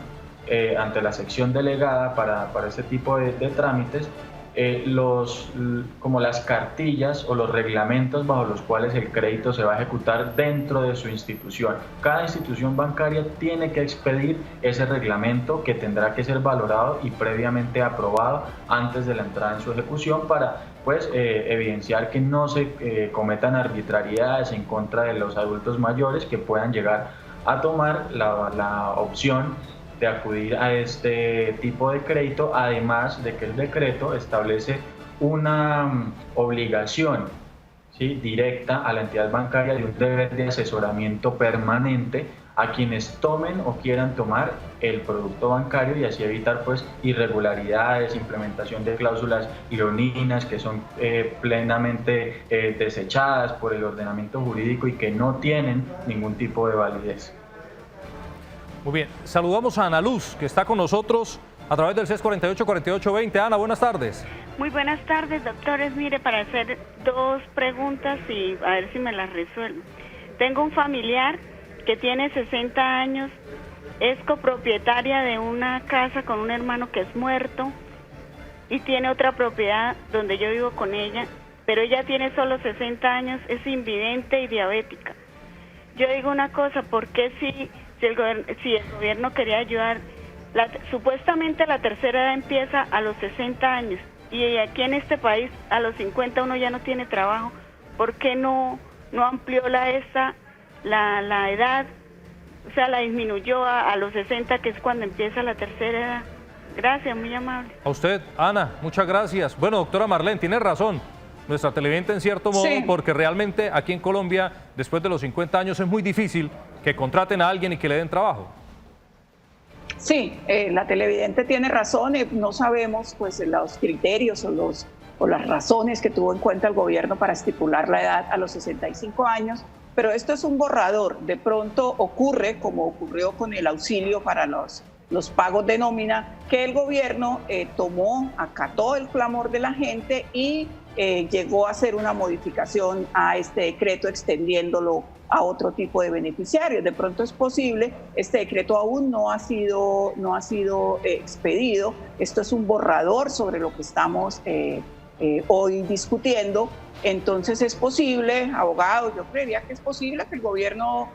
ante la sección delegada para este tipo de trámites, como las cartillas o los reglamentos bajo los cuales el crédito se va a ejecutar dentro de su institución. Cada institución bancaria tiene que expedir ese reglamento, que tendrá que ser valorado y previamente aprobado antes de la entrada en su ejecución, para pues evidenciar que no se cometan arbitrariedades en contra de los adultos mayores que puedan llegar a tomar la opción de acudir a este tipo de crédito, además de que el decreto establece una obligación, ¿sí?, directa a la entidad bancaria de un deber de asesoramiento permanente a quienes tomen o quieran tomar el producto bancario, y así evitar pues irregularidades, implementación de cláusulas leoninas que son plenamente desechadas por el ordenamiento jurídico y que no tienen ningún tipo de validez. Muy bien, saludamos a Ana Luz, que está con nosotros a través del 648-4820. Ana, buenas tardes. Muy buenas tardes, doctores. Mire, para hacer 2 preguntas y a ver si me las resuelven. Tengo un familiar que tiene 60 años, es copropietaria de una casa con un hermano que es muerto, y tiene otra propiedad donde yo vivo con ella, pero ella tiene solo 60 años, es invidente y diabética. Yo digo una cosa, ¿por qué si el gobierno quería ayudar? Supuestamente la tercera edad empieza a los 60 años y aquí en este país a los 50 uno ya no tiene trabajo. ¿Por qué no amplió la edad? O sea, la disminuyó a los 60, que es cuando empieza la tercera edad. Gracias, muy amable. A usted, Ana, muchas gracias. Bueno, doctora Marlene, tiene razón. Nuestra televidente en cierto modo, sí, porque realmente aquí en Colombia, después de los 50 años, es muy difícil que contraten a alguien y que le den trabajo. Sí, la televidente tiene razón, no sabemos pues los criterios o las razones que tuvo en cuenta el gobierno para estipular la edad a los 65 años, pero esto es un borrador. De pronto ocurre, como ocurrió con el auxilio para los pagos de nómina, que el gobierno acató el clamor de la gente y llegó a hacer una modificación a este decreto extendiéndolo a otro tipo de beneficiarios. De pronto es posible, este decreto aún no ha sido expedido, esto es un borrador sobre lo que estamos hoy discutiendo, entonces es posible, abogado, yo creería que es posible que el gobierno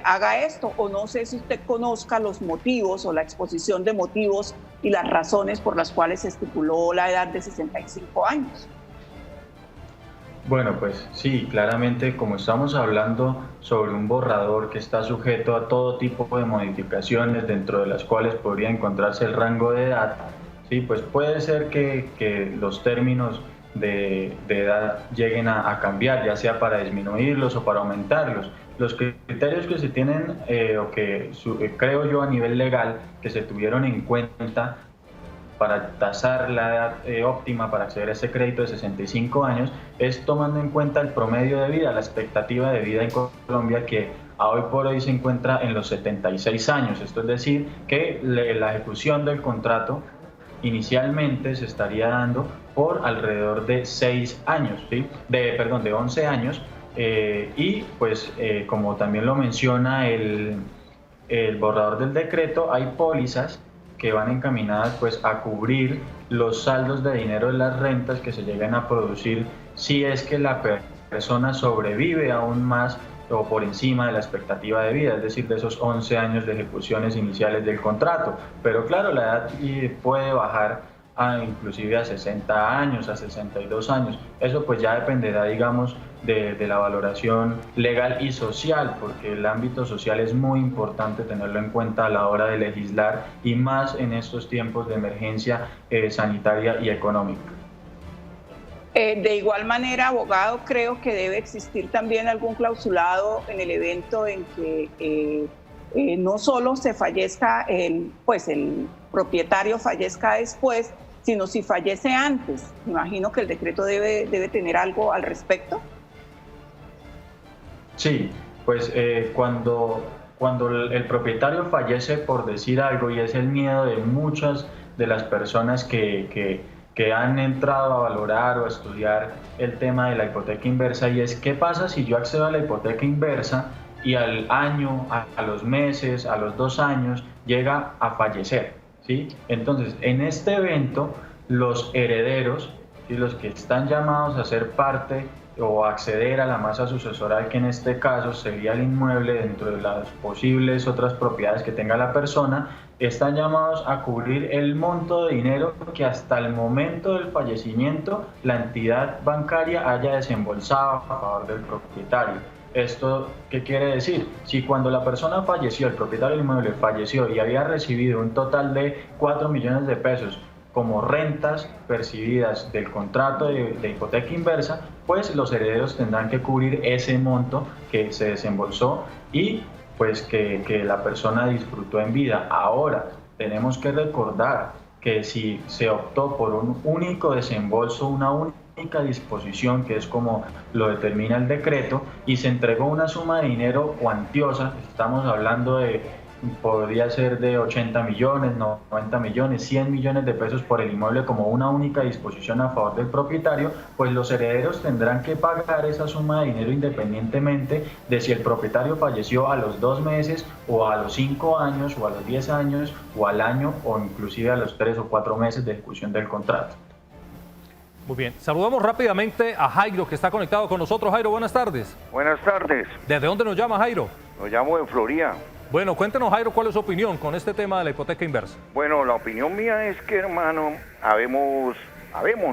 haga esto, o no sé si usted conozca los motivos o la exposición de motivos y las razones por las cuales se estipuló la edad de 65 años. Bueno, pues sí, claramente como estamos hablando sobre un borrador que está sujeto a todo tipo de modificaciones, dentro de las cuales podría encontrarse el rango de edad, sí, pues puede ser que los términos de edad lleguen a cambiar, ya sea para disminuirlos o para aumentarlos. Los criterios que se tienen, o que creo yo a nivel legal, que se tuvieron en cuenta para tasar la edad óptima para acceder a ese crédito de 65 años, es tomando en cuenta el promedio de vida, la expectativa de vida en Colombia, que a hoy por hoy se encuentra en los 76 años. Esto es decir, que la ejecución del contrato inicialmente se estaría dando por alrededor de 6 años, ¿sí? de 11 años, y pues como también lo menciona el borrador del decreto, hay pólizas que van encaminadas pues a cubrir los saldos de dinero de las rentas que se lleguen a producir si es que la persona sobrevive aún más o por encima de la expectativa de vida, es decir, de esos 11 años de ejecuciones iniciales del contrato. Pero claro, la edad puede bajar inclusive a 60 años, a 62 años. Eso pues ya dependerá, digamos, de la valoración legal y social, porque el ámbito social es muy importante tenerlo en cuenta a la hora de legislar, y más en estos tiempos de emergencia sanitaria y económica. De igual manera, abogado, creo que debe existir también algún clausulado en el evento en que no solo se fallezca el propietario fallezca después, sino si fallece antes. Me imagino que el decreto debe tener algo al respecto. Sí, pues cuando el propietario fallece, por decir algo, y es el miedo de muchas de las personas que han entrado a valorar o a estudiar el tema de la hipoteca inversa, y es ¿qué pasa si yo accedo a la hipoteca inversa y al año, a los meses, a los 2 años, llega a fallecer? ¿Sí? Entonces, en este evento, los herederos, ¿sí?, los que están llamados a ser parte o acceder a la masa sucesoral, que en este caso sería el inmueble dentro de las posibles otras propiedades que tenga la persona, están llamados a cubrir el monto de dinero que hasta el momento del fallecimiento la entidad bancaria haya desembolsado a favor del propietario. ¿Esto qué quiere decir? Si cuando la persona falleció, el propietario del inmueble falleció y había recibido un total de 4 millones de pesos como rentas percibidas del contrato de hipoteca inversa, pues los herederos tendrán que cubrir ese monto que se desembolsó y pues que la persona disfrutó en vida. Ahora, tenemos que recordar que si se optó por un único desembolso, una única disposición, que es como lo determina el decreto, y se entregó una suma de dinero cuantiosa, estamos hablando podría ser de 80 millones, 90 millones, 100 millones de pesos por el inmueble como una única disposición a favor del propietario, pues los herederos tendrán que pagar esa suma de dinero independientemente de si el propietario falleció a los 2 meses o a los 5 años o a los 10 años o al año o inclusive a los 3 o 4 meses de ejecución del contrato. Muy bien, saludamos rápidamente a Jairo, que está conectado con nosotros. Jairo, buenas tardes. Buenas tardes. ¿Desde dónde nos llama, Jairo? Lo llamo de Florida. Bueno, cuéntenos, Jairo, ¿cuál es su opinión con este tema de la hipoteca inversa? Bueno, la opinión mía es que, hermano, habemos,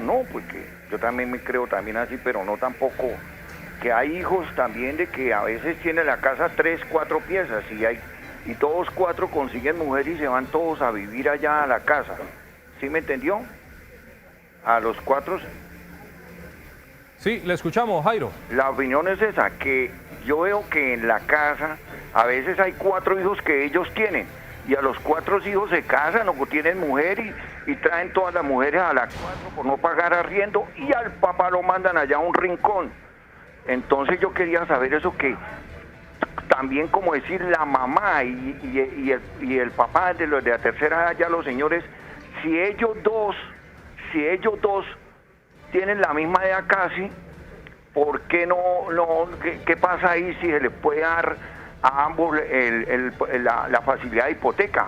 ¿no? Porque yo también me creo también así, pero no tampoco, que hay hijos también de que a veces tiene la casa 3, 4 piezas y todos 4 consiguen mujer y se van todos a vivir allá a la casa. ¿Sí me entendió? A los 4. Sí, le escuchamos, Jairo. La opinión es esa, que yo veo que en la casa a veces hay 4 hijos que ellos tienen y a los 4 hijos se casan o tienen mujer y traen todas las mujeres a las 4 por no pagar arriendo y al papá lo mandan allá a un rincón. Entonces yo quería saber eso, que también como decir la mamá y el papá de la tercera edad, ya los señores, si ellos dos tienen la misma edad casi, ¿por qué qué pasa ahí si se les puede dar a ambos la facilidad de hipoteca?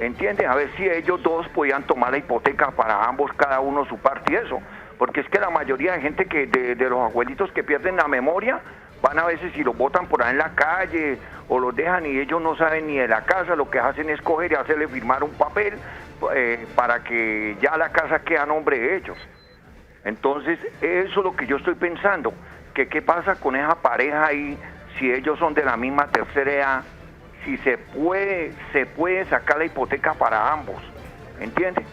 ¿Entienden? A ver si ellos dos podían tomar la hipoteca para ambos, cada uno su parte y eso. Porque es que la mayoría de gente de los abuelitos que pierden la memoria, van a veces y los botan por ahí en la calle o los dejan y ellos no saben ni de la casa, lo que hacen es coger y hacerle firmar un papel para que ya la casa quede a nombre de ellos. Entonces, eso es lo que yo estoy pensando, que qué pasa con esa pareja ahí, si ellos son de la misma tercera edad, si se puede sacar la hipoteca para ambos, ¿entiende?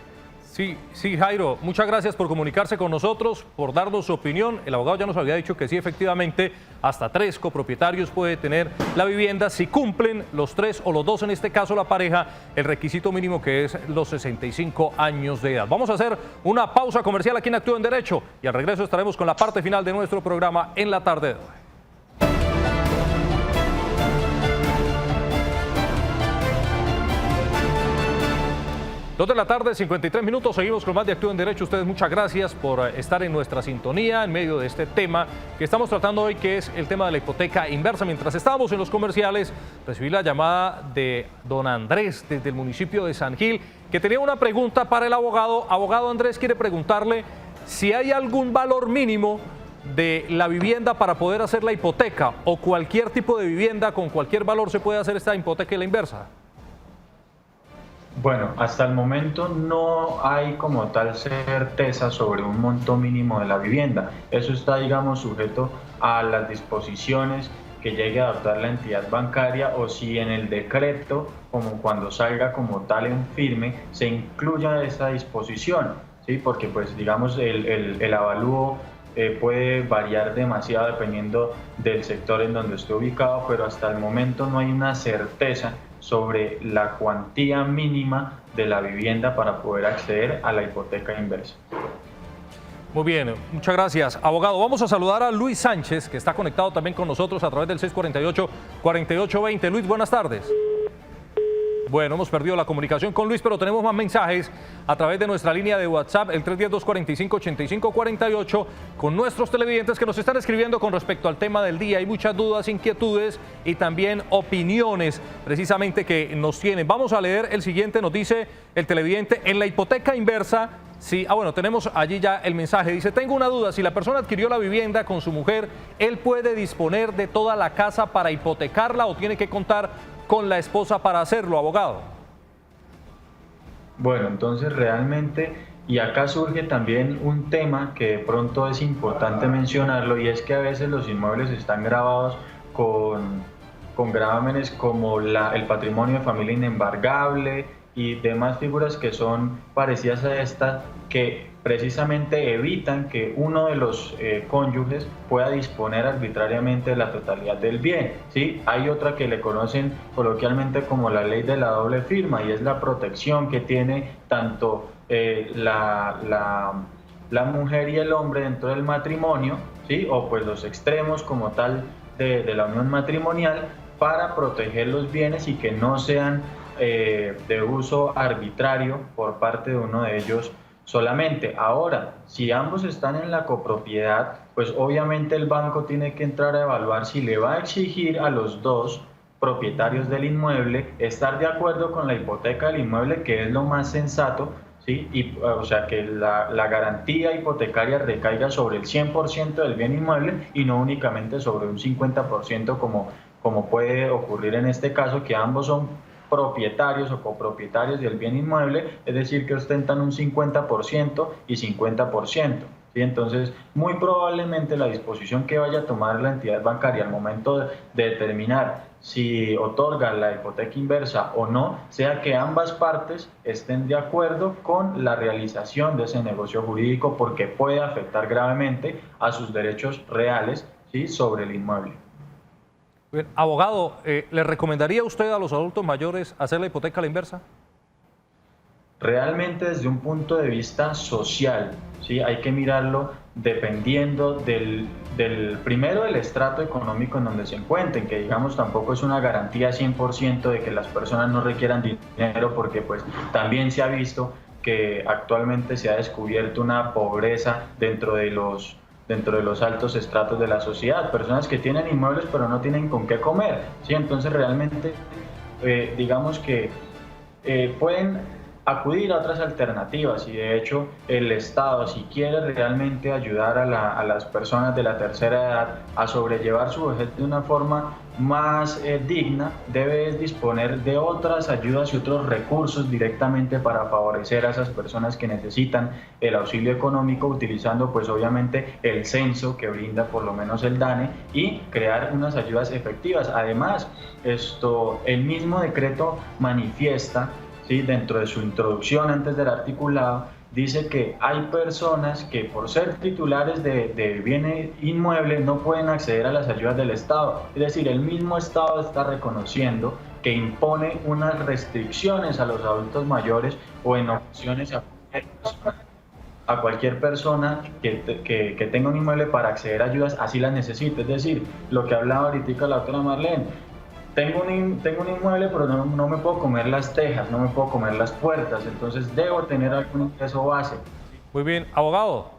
Sí, Jairo, muchas gracias por comunicarse con nosotros, por darnos su opinión. El abogado ya nos había dicho que sí, efectivamente, hasta 3 copropietarios puede tener la vivienda si cumplen los 3 o los 2, en este caso la pareja, el requisito mínimo que es los 65 años de edad. Vamos a hacer una pausa comercial aquí en Actúa en Derecho y al regreso estaremos con la parte final de nuestro programa en la tarde de hoy. 2 de la tarde, 53 minutos, seguimos con más de Actúa en Derecho. Ustedes muchas gracias por estar en nuestra sintonía en medio de este tema que estamos tratando hoy, que es el tema de la hipoteca inversa. Mientras estábamos en los comerciales, recibí la llamada de don Andrés desde el municipio de San Gil, que tenía una pregunta para el abogado. Abogado, Andrés quiere preguntarle si hay algún valor mínimo de la vivienda para poder hacer la hipoteca, o cualquier tipo de vivienda con cualquier valor se puede hacer esta hipoteca y la inversa. Bueno, hasta el momento no hay como tal certeza sobre un monto mínimo de la vivienda. Eso está, digamos, sujeto a las disposiciones que llegue a adoptar la entidad bancaria, o si en el decreto, como cuando salga como tal en firme, se incluya esa disposición, ¿sí? Porque pues digamos el avalúo puede variar demasiado dependiendo del sector en donde esté ubicado, pero hasta el momento no hay una certeza sobre la cuantía mínima de la vivienda para poder acceder a la hipoteca inversa. Muy bien, muchas gracias. Abogado, vamos a saludar a Luis Sánchez, que está conectado también con nosotros a través del 648-4820. Luis, buenas tardes. Bueno, hemos perdido la comunicación con Luis, pero tenemos más mensajes a través de nuestra línea de WhatsApp, el 310-245-8548, con nuestros televidentes que nos están escribiendo con respecto al tema del día. Hay muchas dudas, inquietudes y también opiniones precisamente que nos tienen. Vamos a leer el siguiente, nos dice el televidente: en la hipoteca inversa, sí, bueno, tenemos allí ya el mensaje. Dice: tengo una duda, si la persona adquirió la vivienda con su mujer, ¿él puede disponer de toda la casa para hipotecarla o tiene que contar con la esposa para hacerlo, abogado? Bueno, entonces realmente, y acá surge también un tema que de pronto es importante mencionarlo, y es que a veces los inmuebles están grabados con gravámenes como el patrimonio de familia inembargable y demás figuras que son parecidas a esta, que precisamente evitan que uno de los cónyuges pueda disponer arbitrariamente de la totalidad del bien, ¿sí? Hay otra que le conocen coloquialmente como la ley de la doble firma, y es la protección que tiene tanto la mujer y el hombre dentro del matrimonio, ¿sí? O pues los extremos como tal de la unión matrimonial, para proteger los bienes y que no sean de uso arbitrario por parte de uno de ellos solamente. Ahora, si ambos están en la copropiedad, pues obviamente el banco tiene que entrar a evaluar si le va a exigir a los dos propietarios del inmueble estar de acuerdo con la hipoteca del inmueble, que es lo más sensato, ¿sí? Y, o sea, que la garantía hipotecaria recaiga sobre el 100% del bien inmueble y no únicamente sobre un 50% como puede ocurrir en este caso, que ambos son propietarios o copropietarios del bien inmueble, es decir, que ostentan un 50% y 50%. ¿Sí? Entonces, muy probablemente la disposición que vaya a tomar la entidad bancaria al momento de determinar si otorga la hipoteca inversa o no, sea que ambas partes estén de acuerdo con la realización de ese negocio jurídico, porque puede afectar gravemente a sus derechos reales, ¿sí?, sobre el inmueble. Bien, abogado, ¿le recomendaría usted a los adultos mayores hacer la hipoteca a la inversa? Realmente desde un punto de vista social, ¿sí?, hay que mirarlo dependiendo primero del estrato económico en donde se encuentren, que digamos tampoco es una garantía 100% de que las personas no requieran dinero, porque pues también se ha visto que actualmente se ha descubierto una pobreza dentro de los altos estratos de la sociedad, personas que tienen inmuebles pero no tienen con qué comer, ¿sí? Entonces realmente digamos que pueden acudir a otras alternativas, y de hecho el Estado, si quiere realmente ayudar a las personas de la tercera edad a sobrellevar su vejez de una forma más digna, debe disponer de otras ayudas y otros recursos directamente para favorecer a esas personas que necesitan el auxilio económico, utilizando pues obviamente el censo que brinda por lo menos el DANE, y crear unas ayudas efectivas. Además, el mismo decreto manifiesta, ¿sí?, dentro de su introducción antes del articulado, dice que hay personas que por ser titulares de bien inmueble no pueden acceder a las ayudas del Estado. Es decir, el mismo Estado está reconociendo que impone unas restricciones a los adultos mayores, o en ocasiones a cualquier persona que tenga un inmueble para acceder a ayudas, así las necesite. Es decir, lo que hablaba ahorita la doctora Marlene, tengo un inmueble, pero no me puedo comer las tejas, no me puedo comer las puertas, entonces debo tener algún ingreso base. Muy bien, abogado,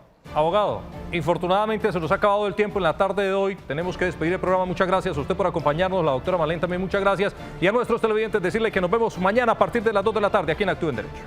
infortunadamente se nos ha acabado el tiempo en la tarde de hoy, tenemos que despedir el programa. Muchas gracias a usted por acompañarnos, la doctora Marlene también muchas gracias, y a nuestros televidentes decirle que nos vemos mañana a partir de las 2 de la tarde aquí en Actúe en Derecho.